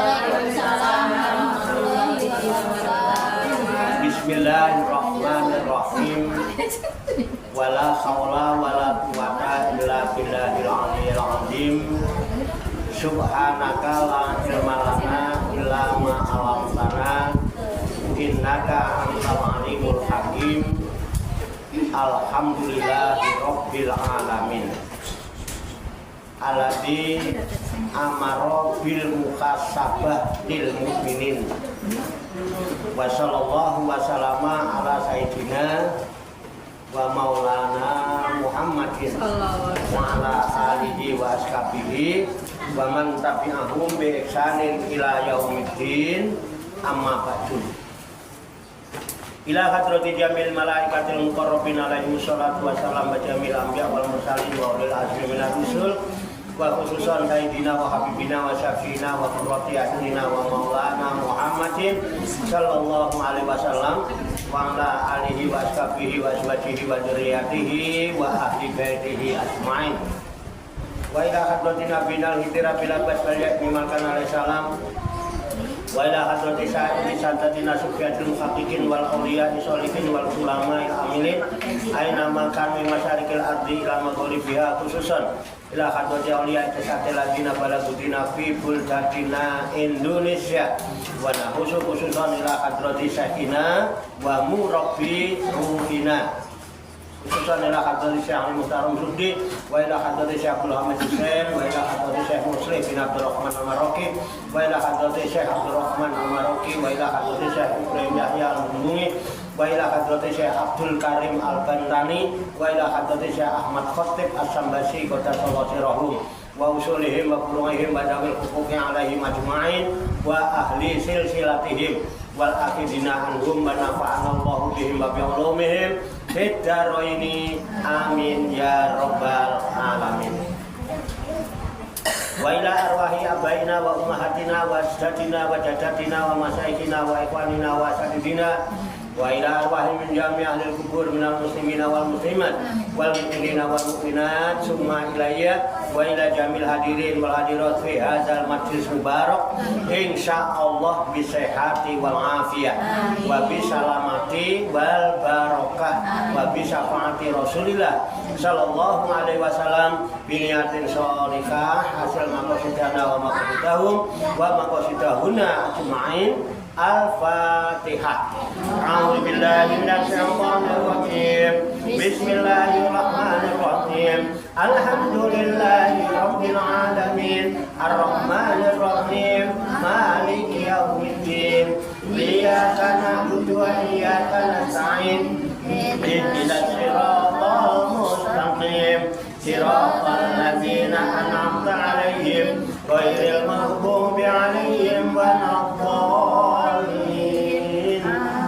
Waalaikumsalam warahmatullahi wabarakatuh. Bismillahirrahmanirrahim. Wala haula wala quwata illa billahil aliyyil azim. Subhanaka la ilma lana illa ma 'allamtana innaka antal alimul hakim. Alhamdulillahi rabbil alamin. Alladzi amara bil muhasabah lil mukminin. Wa sallallahu wa sallama ala sayyidina wa maulana Muhammadin wa ala alihi wa ashabihi wa man tabi'ahum bi ihsanin ila yaumiddin. Amma ba'du. Ila hadrati jamil malaikatil muqarrabin alaihi wassalatu wassalam wa jamil anbiya wal mursalin wa ulil azmi minar rusul wa khususan sayyidina wa habibina wa syafiina wa qurrati a'yunina wa maulana Muhammadin sallallahu alaihi wasallam wa ala alihi wa ashabihi wa azwajihi wa dzurriyyatihi wa ahli baitihi ajmain. Wa ila hadrati nabiyina al-hidra bil abbas wal yakmal kana alaihi salam wa ila hadrati sa'idi santatina sufyatul muhaqqiqin wal awliya sholihin wal ulama amilin aina makan min masyarikil ardi ila maghribiha khususan ila hadrati awliya tasatil ladina balagudina fi buldatina Indonesia wa khususan ila hadrati sakina wa murabbi ruhina khususan ila hadrati Syekh Ali Muhtaram Sudi wa ila hadrati Syekh Abdul Hamid Hussein wa ila hadrati Syekh Muslim bin Abdul Rahman Al-Maroki wa ila hadrati Syekh Abdul Rahman Al-Maroki wa ila hadrati Syekh Ibrahim Yahya Al-Mungi wa ila hadrati Syekh Abdul Karim Al-Bantani wa ila hadrati Syekh Ahmad Khatib As-Sambasi Kota Sawasirahum wa usulihim wa furu'ihim wa dawil hukuki alaihim ajma'in wa ahli silsilatihim wal akhidina anhum wa nafa'ana Allahu bihim wa bi'ulumihim fid-dharaini amin ya rabbal alamin. Wa ila arwahi abaina wa ummahatina wa ajdadina wa jaddatina wa masyayikhina wa ikhwanina wa asatidina wa ila arwahi min jami' ahlil kubur minal muslimina wal muslimat wal mu'minina wal mu'minat summa ilayya wa ila jamil hadirin wal hadirat fi hadzal majlis mubarak insyaallah bi sihhati wal afiyah wa bi salamati wal barakah wa bi syafaati Rasulillah sallallahu alaihi wasallam bi niyatin sholihah hasil maqasidana wa maqasidahum wa maqasidahuna ajma'in. Al-Fatihah. A'udzu billahi minasy syaithanir rajim. Bismillahirrahmanirrahim. Alhamdulillahi rabbil alamin. Arrahmanir rahim. Maliki yaumiddin. Iyyaka na'budu wa iyyaka nasta'in. Ihdinas siratal mustaqim. Siratal ladzina an'amta 'alaihim ghairil maghdubi 'alaihim waladdallin.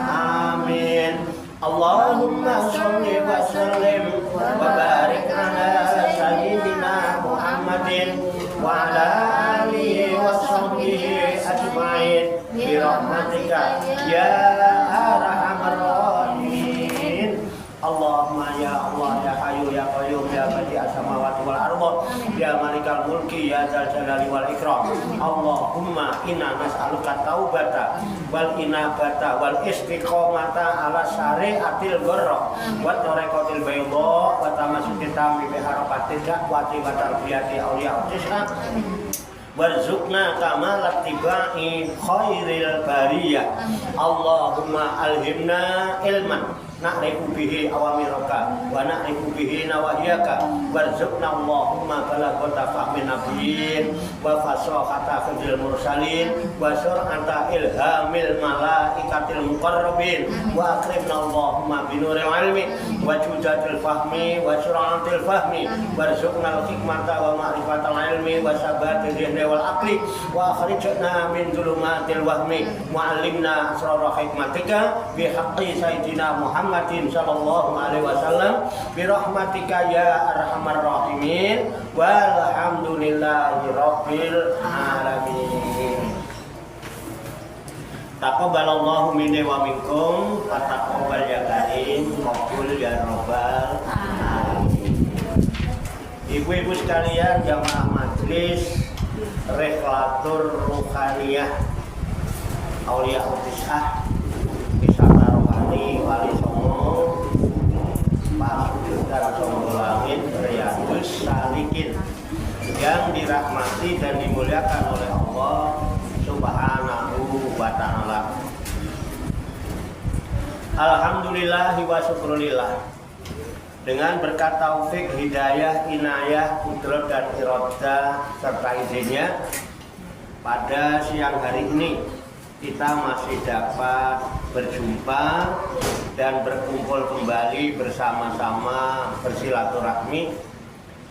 Amin. Allahumma shalli wa sallim wa barik ala sayyidina Muhammadin wa ala alihi wa sahbihi ajma'in bi rahmatika ya arhamar rahimin. Allahumma ya Allah ya Hayyu ya Qayyum ya Badi'as samawati wal ardh ya Malikal mulki ya Dzal jalali wal ikram. Allahumma inna nas'aluka taubata wal inabata wal istiqomata ala syari'atil gharra wa tariqatil bayda wa tamassuki tammi bi harakatil da'wati wa tarbiyati awliya tisha warzuqna kamalat tibai khairil bariyah. Allahumma alhimna ilman na'rifu bihi awamiraka wa na'rifu bihi nawahiyaka warzuqna Allahumma balaghata fahmin nabiyyin wa fasahata fil mursalin wa sur'ata ilhamil malaikatil muqarrabin wa akrimna Allahumma binuril ilmi wa judatil fahmi wa sur'atil fahmi warzuqna al-hikmata wa ma'rifatal ilmi wa sabatil dhihni wal aqli wa akhrijna min dhulumatil wahmi wa 'allimna asrar hikmatika bi haqqi sayyidina Muhammadin sallallahu alaihi wasallam bi rahmatika ya arhamar rahimin walhamdulillahi rabbil alamin. Taqabbalallahu minni wa minkum wa taqabbal ya karim qabul ya rabbal alamin. Ibu-ibu sekalian jamaah majelis Reklatur Ruhaniyah Aulia Utisah Wisata Rohani Wali Songo Pasudar Songo Langit Riyadus Salikin yang dirahmati dan dimuliakan oleh Allah Subhanahu wa ta'ala. Alhamdulillah wa syukrulillah. Dengan berkat taufik, hidayah, inayah, kudrat dan iradah serta izinnya, pada siang hari ini kita masih dapat berjumpa dan berkumpul kembali bersama-sama bersilaturahmi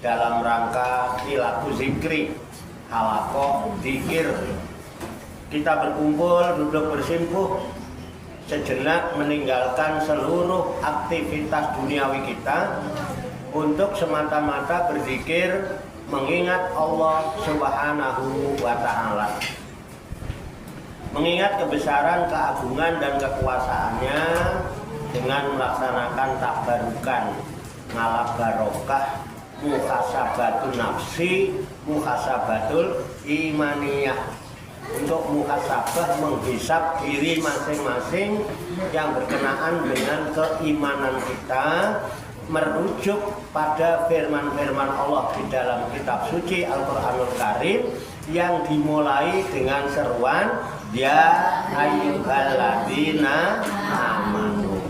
dalam rangka Hilatu Zikri Halaqah Dzikir. Kita berkumpul, duduk bersimpuh sejenak, meninggalkan seluruh aktivitas duniawi kita untuk semata-mata berzikir mengingat Allah Subhanahu wa ta'ala, mengingat kebesaran, keagungan dan kekuasaannya dengan melaksanakan takbarukan, ngalap barokah, muhasabatul nafsi, muhasabatul imaniyah, untuk muhasabah menghisap diri masing-masing yang berkenaan dengan keimanan kita, merujuk pada firman-firman Allah di dalam kitab suci Al-Qur'anul Karim yang dimulai dengan seruan ya ayyuhalladzina amanu.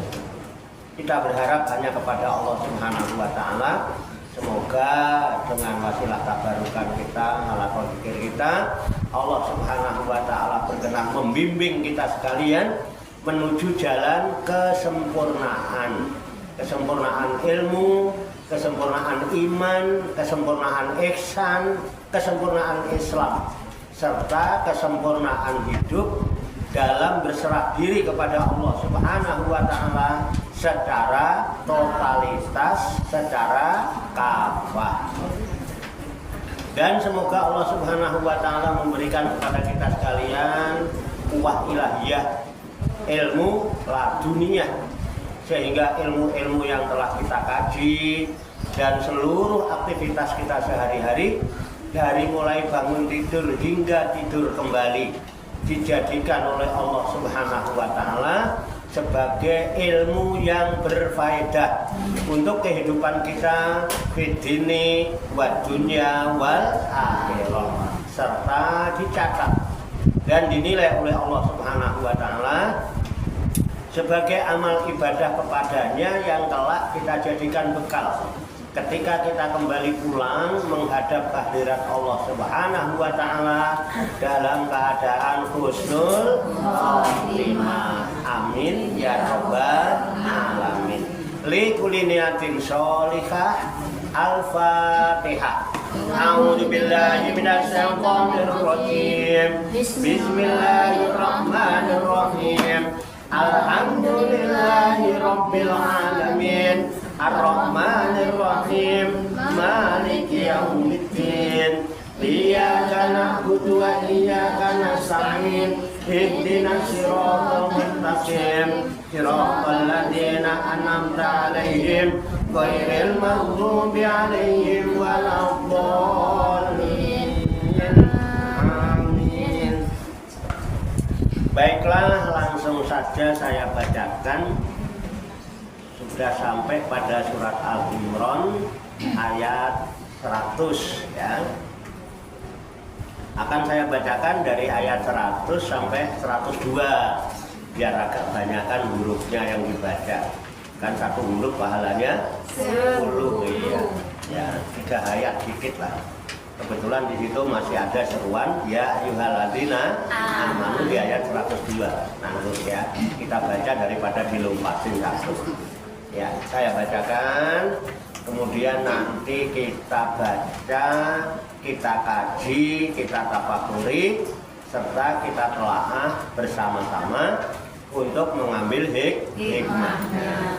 Kita berharap hanya kepada Allah Subhanahu wa ta'ala. Semoga dengan wasilah tabarukan kita, halaqah dzikir kita, Allah Subhanahu wa ta'ala berkenan membimbing kita sekalian menuju jalan kesempurnaan. Kesempurnaan ilmu, kesempurnaan iman, kesempurnaan ihsan, kesempurnaan Islam, serta kesempurnaan hidup dalam berserah diri kepada Allah Subhanahu wa ta'ala secara totalitas, secara kafah. Dan semoga Allah Subhanahu wa ta'ala memberikan kepada kita sekalian quwwah ilahiyah, ilmu laduniyah, sehingga ilmu-ilmu yang telah kita kaji dan seluruh aktivitas kita sehari-hari, dari mulai bangun tidur hingga tidur kembali, dijadikan oleh Allah Subhanahu wa ta'ala sebagai ilmu yang berfaedah untuk kehidupan kita fid dini wad dunya wal akhirah, serta dicatat dan dinilai oleh Allah Subhanahu wa ta'ala sebagai amal ibadah kepadanya yang kelak kita jadikan bekal ketika kita kembali pulang menghadap kehadirat Allah Subhanahu wa ta'ala dalam keadaan husnul khotimah. Amin ya rabbal alamin. Li kulli niyatin sholihah. Al-Fatihah. A'udzu billahi minasy syaithanir rajim. Bismillahirrahmanirrahim. Alhamdulillahi rabbil alamin. Ar-Rahmanir Rahim. Maliki yaumiddin. Iyyaka na'budu wa iyyaka nasta'in. Ihdinas siratal mustaqim. Siratal ladzina an'amta 'alaihim ghairil maghdubi 'alaihim waladdallin. Amin. Baiklah, langsung saja saya bacakan. Sudah sampai pada surat Al-Imran ayat 100 ya. Akan saya bacakan dari ayat 100 sampai 102 biar agak banyakan hurufnya yang dibaca. Kan satu huruf pahalanya 10 ya. Ya, 3 ayat dikit lah. Kebetulan di situ masih ada seruan ya ayyuhalladzina amanu di ayat 102. Nah, ya, kita baca daripada dilompatin satu. Ya, saya bacakan, kemudian nanti kita baca, kita kaji, kita tafakuri, serta kita telaah bersama-sama untuk mengambil hikmahnya.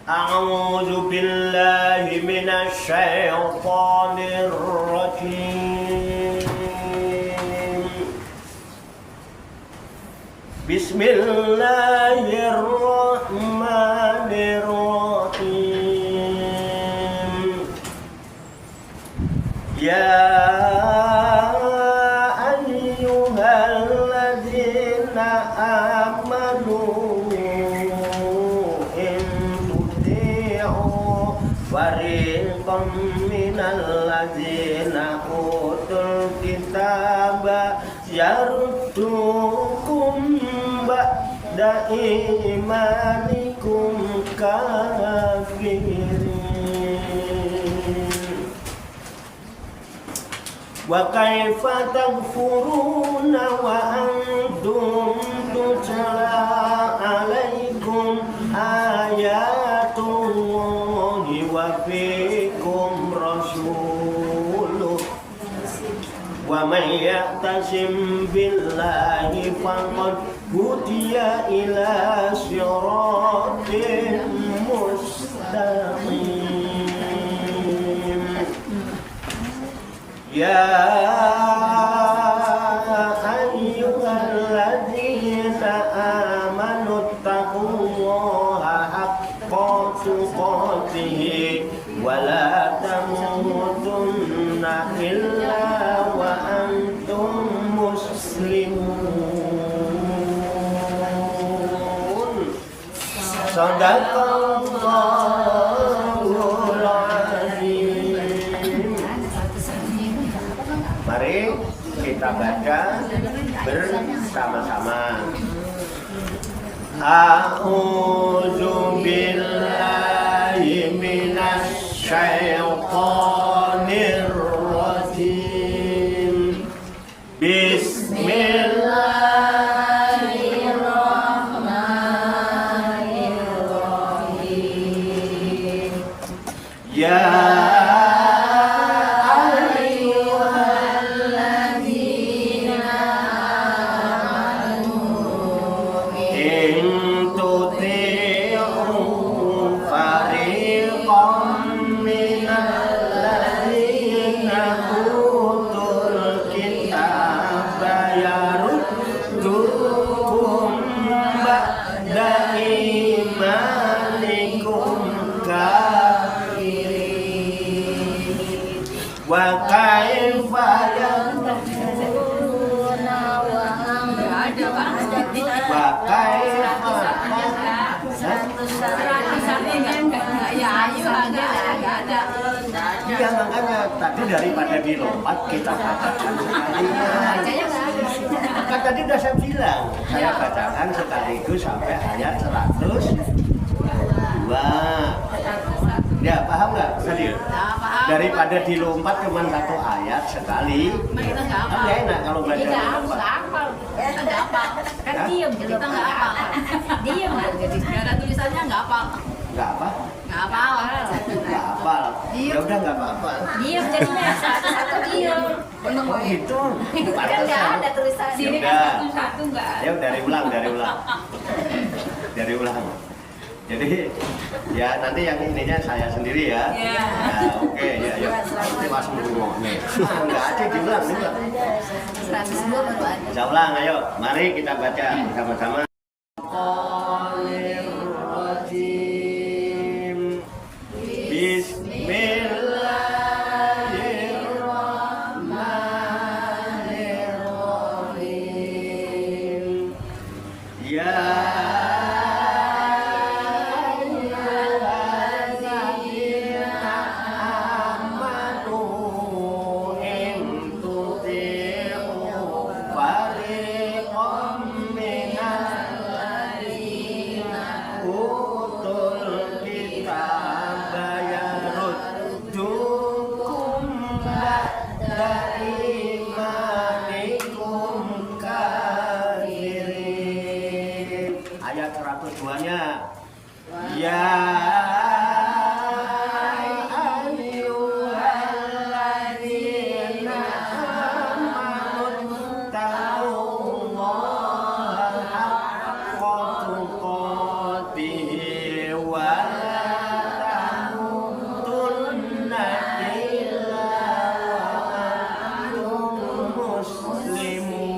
A'udzu billahi minasy syaithanir rajim. Bismillahirrahmanirrahim. Ya kitaba yaruddukum ba'da imanikum kafirin. Wa kaifa takfuruna wa antum tutla alaikum ayatullahi wa fikum rasuluh wa man ya'tasim billahi faqad hudiya ila siratin mustaqim. Ya ayyuhalladzina amanu taqullaha haqqa tuqatih wa la tamutunna illa wa antum muslimun. Shadaqallahul azim. Mari kita baca bersama-sama. A'udzu billahi minasy syaithanir rajim. Bismillahirrahmanirrahim. Ya wa kaifa yakfuruna wa iya, makanya tadi daripada dilompat kita bacakan sekalian. Kan tadi udah saya bilang, saya bacakan sekaligus sampai ayat 102. Ya, paham nggak tadi? Daripada dilompat cuma satu ayat sekali, kan nggak enak kalau baca dilompat. Nggak hafal. Kan diem, kita nggak hafal. Diem, jadi nggak ada tulisannya nggak hafal. Nggak apa? Nggak hafal. Nggak hafal. Ya udah nggak apa-apa. Diem jadinya satu diem. Oh gitu. Kan nggak ada tulisannya. Sini kan satu nggak ada. Ya dari ulang. Jadi ya nanti yang ininya saya sendiri ya. Nah, oke ya yuk. Nanti Mas ngomong nih. Enggak ada diulang juga. 102 baru ada. Saya ulang ayo. Mari kita baca bersama-sama. Bismillahirrahmanirrahim. Ya ayat 102-nya. Ya ayyuhalladzina amanu taqullaha haqqa tuqatih wa la tamutunna illa wa antum muslimun.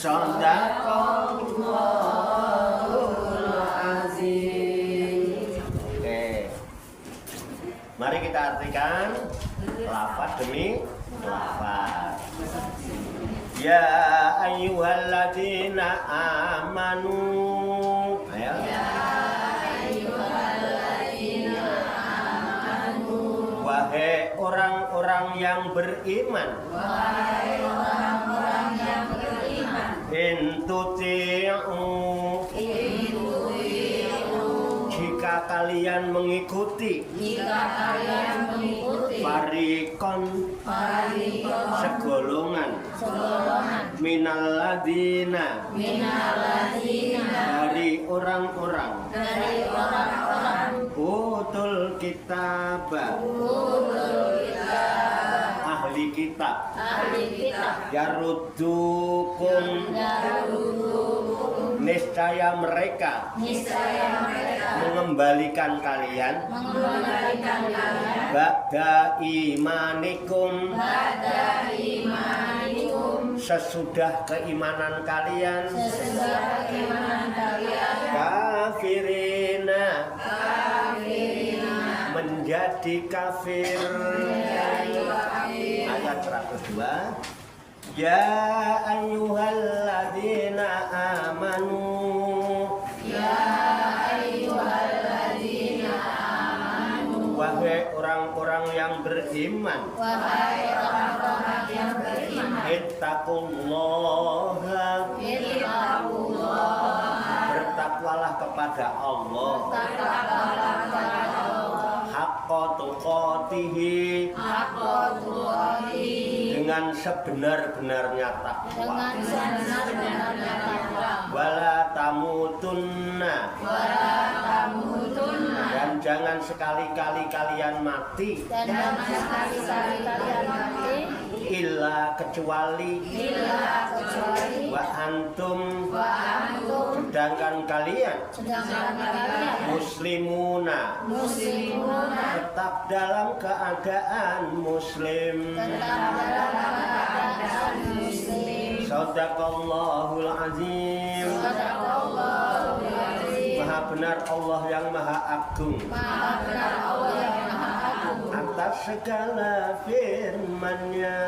Shadaqallahul azim. Oke. Mari kita artikan lafaz demi lafaz. Ya ayyuhalladzina amanu. Ayo. Ya ayyuhalladzina amanu. Wahai orang-orang yang beriman. In tuti'u, jika kalian mengikuti, farikon, segolongan, minal ladina, dari orang-orang, utul kitab, ahli kitab, yaruddukum, niscaya mereka mengembalikan kalian, ba'da imanikum, sesudah keimanan kalian, kafirina, menjadi kafir. Ayat 102. Ya ayyuhalladzina amanu, wahai orang-orang yang beriman, ittaqullaha, bertakwalah kepada Allah, haqqa tuqatihi, dengan sebenar-benarnya takwa, wala tamutunna, dan jangan sekali-kali kalian mati, illa kecuali, wa antum, sedangkan kalian, muslimuna, tetap dalam keadaan muslim. Shadaqallahul azim. Maha benar Allah yang maha agung atas segala firman-Nya.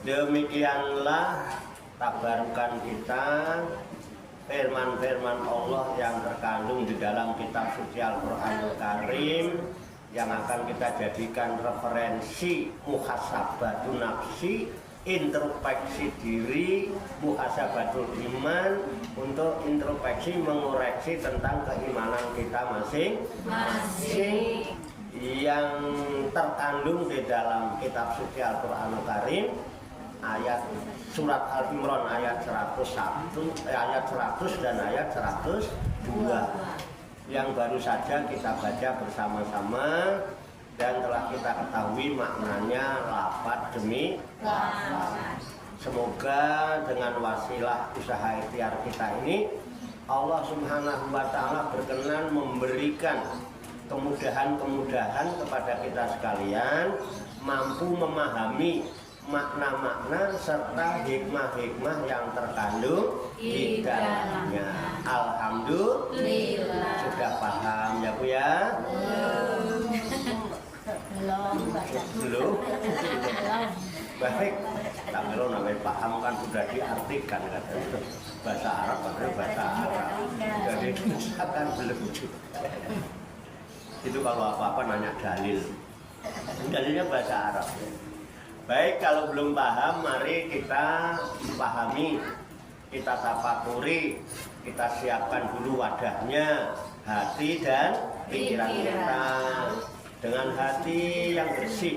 Demikianlah tabarukan kita firman-firman Allah yang terkandung di dalam kitab suci Al-Qur'anul Karim, yang akan kita jadikan referensi muhasabatun nafsi, introspeksi diri, muhasabatul iman, untuk introspeksi mengoreksi tentang keimanan kita masing-masing yang terkandung di dalam kitab suci Al-Qur'anul Karim. Ayat surat Al-Imran ayat 101, ayat 100 dan ayat 102 yang baru saja kita baca bersama-sama dan telah kita ketahui maknanya lafaz demi lafaz. Semoga dengan wasilah usaha ikhtiar kita ini Allah Subhanahu wa taala berkenan memberikan kemudahan-kemudahan kepada kita sekalian, mampu memahami makna-makna serta hikmah-hikmah yang terkandung di dalamnya. Alhamdulillah. Sudah paham ya Bu ya? Belum. Baik, kalau namanya paham kan sudah diartikan katanya. Bahasa Arab katanya bahasa Arab. Jadi kan belum juga. Itu kalau apa-apa nanya dalil. Dalilnya bahasa Arab. Baik, kalau belum paham, mari kita pahami, kita tafakuri, kita siapkan dulu wadahnya, hati dan pikiran kita. Dengan hati yang bersih,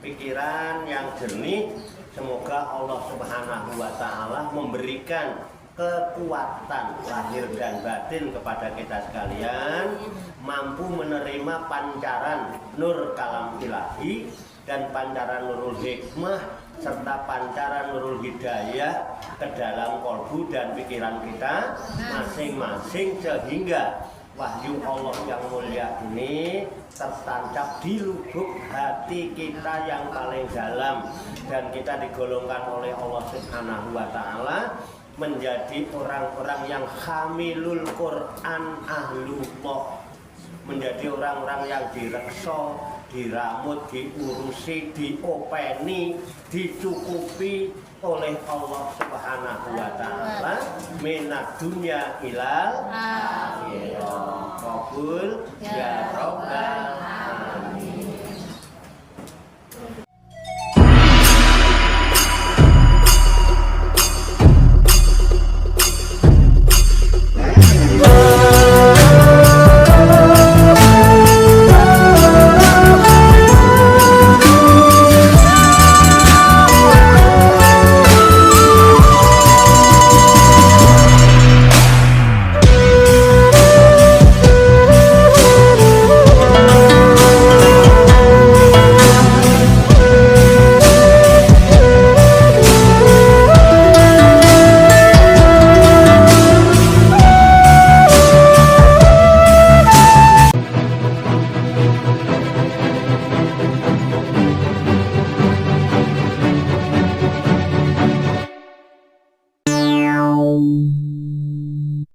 pikiran yang jernih, semoga Allah Subhanahu wa taala memberikan kekuatan lahir dan batin kepada kita sekalian, mampu menerima pancaran nur kalam ilahi dan pancaran nurul hikmah serta pancaran nurul hidayah ke dalam kolbu dan pikiran kita masing-masing, sehingga wahyu Allah yang mulia ini tertancap di lubuk hati kita yang paling dalam, dan kita digolongkan oleh Allah Subhanahu wa taala menjadi orang-orang yang hamilul Quran ahlullah, menjadi orang-orang yang direksa, diramut, diurusi, diopeni, dicukupi oleh Allah Subhanahu wa taala minad dunya ilal akhirah. qabul ya rabbal alamin. Wow.